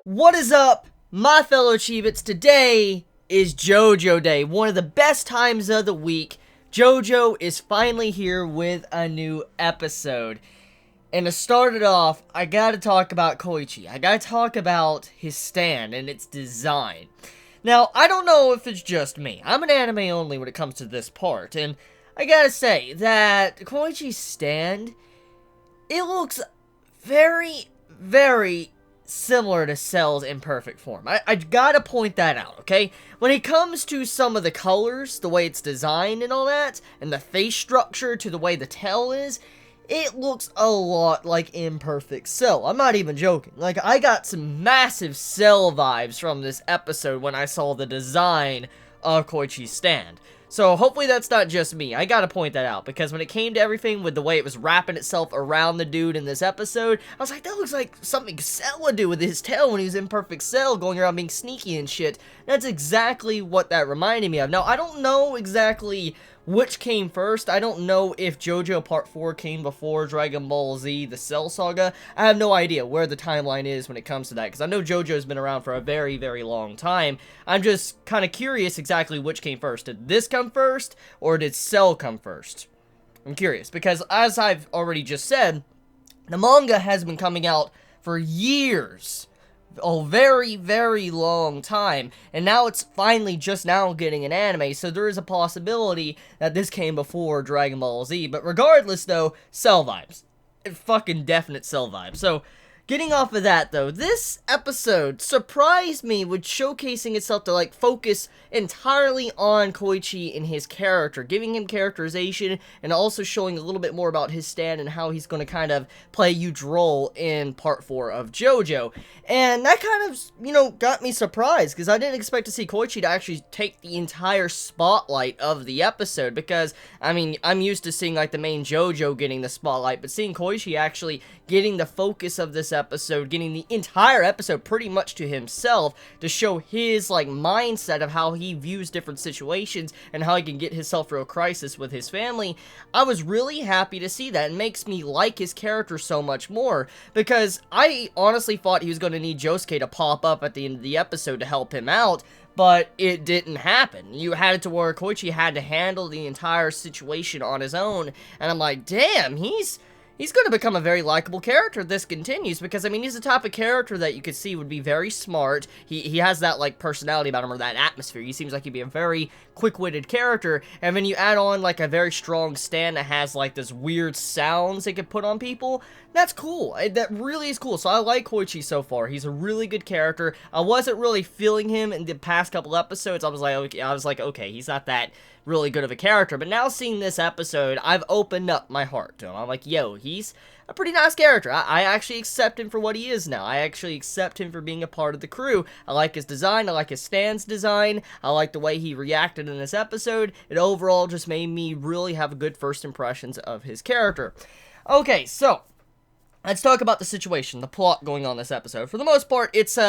What is up, my fellow Chibits? Today is JoJo Day, one of the best times of the week. JoJo is finally here with a new episode. And to start it off, I gotta talk about Koichi. I gotta talk about his stand and its design. Now, I don't know if it's just me. I'm an anime only when it comes to this part, and I gotta say that Koichi's stand, it looks very, very similar to Cell's imperfect form. I gotta point that out, okay? When it comes to some of the colors, the way it's designed and all that, and the face structure to the way the tail is, it looks a lot like imperfect Cell. I'm not even joking. Like, I got some massive Cell vibes from this episode when I saw the design of Koichi's stand. So hopefully that's not just me. I gotta point that out, because when it came to everything with the way it was wrapping itself around the dude in this episode, I was like, that looks like something Cell would do with his tail when he was in Perfect Cell, going around being sneaky and shit. That's exactly what that reminded me of. Now, I don't know exactly which came first. I don't know if JoJo Part 4 came before Dragon Ball Z, the Cell Saga. I have no idea where the timeline is when it comes to that, because I know JoJo's been around for a very, very long time. I'm just kind of curious exactly which came first. Did this come first, or did Cell come first? I'm curious, because as I've already just said, the manga has been coming out for years. A very, very long time, and now it's finally just now getting an anime, so there is a possibility that this came before Dragon Ball Z. But regardless, though, Cell vibes. Fucking definite Cell vibes. So, getting off of that, though, this episode surprised me with showcasing itself to, like, focus entirely on Koichi and his character, giving him characterization, and also showing a little bit more about his stand and how he's going to kind of play a huge role in Part 4 of JoJo. And that kind of, you know, got me surprised, because I didn't expect to see Koichi to actually take the entire spotlight of the episode, because, I mean, I'm used to seeing, like, the main JoJo getting the spotlight, but seeing Koichi actually getting the focus of this episode, getting the entire episode pretty much to himself, to show his, like, mindset of how he views different situations, and how he can get himself through a crisis with his family, I was really happy to see that. It makes me like his character so much more, because I honestly thought he was going to need Josuke to pop up at the end of the episode to help him out, but it didn't happen. You had it to where Koichi had to handle the entire situation on his own, and I'm like, damn, he's going to become a very likable character if this continues, because, I mean, he's the type of character that you could see would be very smart. He has that, like, personality about him, or that atmosphere. He seems like he'd be a very quick-witted character, and then you add on, like, a very strong stand that has, like, this weird sounds it could put on people. That's cool. That really is cool. So I like Koichi so far. He's a really good character. I wasn't really feeling him in the past couple episodes. I was like, okay, he's not that really good of a character, but now seeing this episode, I've opened up my heart to him. I'm like, yo, he's a pretty nice character. I actually accept him for what he is now. I actually accept him for being a part of the crew. I like his design, I like his stand's design, I like the way he reacted in this episode. It overall just made me really have good first impressions of his character. Okay, so let's talk about the situation, the plot going on this episode. For the most part, it's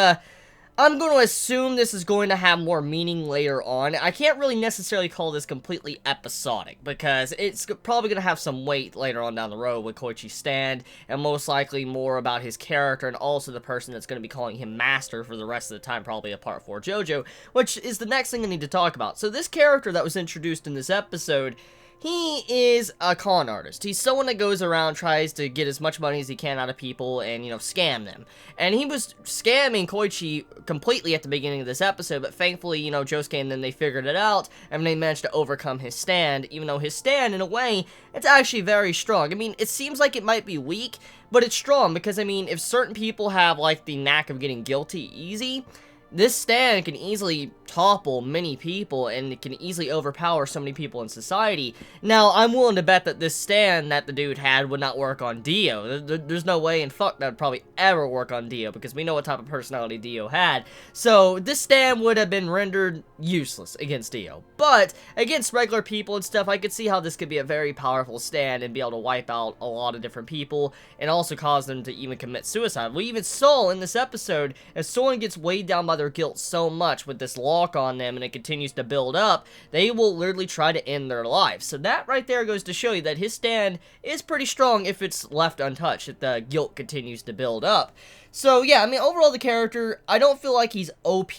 I'm going to assume this is going to have more meaning later on. I can't really necessarily call this completely episodic, because it's probably going to have some weight later on down the road with Koichi's stand, and most likely more about his character, and also the person that's going to be calling him Master for the rest of the time, probably a Part 4 JoJo, which is the next thing I need to talk about. So this character that was introduced in this episode, he is a con artist. He's someone that goes around, tries to get as much money as he can out of people and, you know, scam them. And he was scamming Koichi completely at the beginning of this episode, but thankfully, you know, Josuke and then they figured it out, and they managed to overcome his stand, even though his stand, in a way, it's actually very strong. I mean, it seems like it might be weak, but it's strong, because, I mean, if certain people have, like, the knack of getting guilty easy, this stand can easily topple many people, and it can easily overpower so many people in society. Now, I'm willing to bet that this stand that the dude had would not work on Dio. There's no way in fuck that would probably ever work on Dio, because we know what type of personality Dio had. So, this stand would have been rendered useless against Dio. But, against regular people and stuff, I could see how this could be a very powerful stand and be able to wipe out a lot of different people, and also cause them to even commit suicide. We even saw in this episode, if someone gets weighed down by their guilt so much with this lock on them and it continues to build up, they will literally try to end their lives. So that right there goes to show you that his stand is pretty strong if it's left untouched, if the guilt continues to build up. So yeah, I mean, overall the character, I don't feel like he's OP,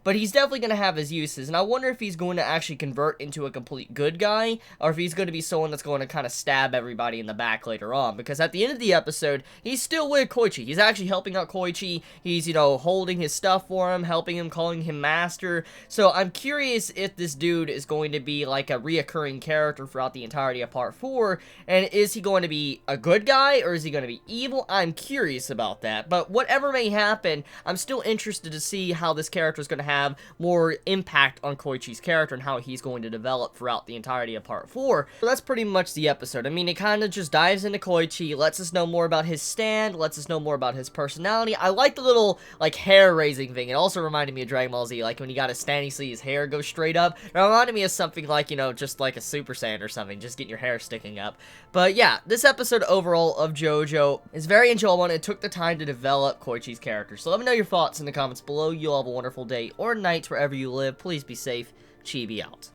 but he's definitely going to have his uses, and I wonder if he's going to actually convert into a complete good guy, or if he's going to be someone that's going to kind of stab everybody in the back later on, because at the end of the episode, he's still with Koichi. He's actually helping out Koichi. He's, you know, holding his stuff for him, helping him, calling him master. So I'm curious if this dude is going to be like a reoccurring character throughout the entirety of Part 4, and is he going to be a good guy, or is he going to be evil? I'm curious about that, but whatever may happen, I'm still interested to see how this character is going to have more impact on Koichi's character and how he's going to develop throughout the entirety of Part 4. So that's pretty much the episode. I mean, it kind of just dives into Koichi, lets us know more about his stand, lets us know more about his personality. I like the little, like, hair-raising thing. It also reminded me of Dragon Ball Z, like, when you got a stand, you see his hair go straight up. It reminded me of something like, you know, just like a Super Saiyan or something, just getting your hair sticking up. But yeah, this episode overall of JoJo is very enjoyable, and it took the time to develop Koichi's character. So let me know your thoughts in the comments below. You all have a wonderful day or night wherever you live. Please be safe. Chibi out.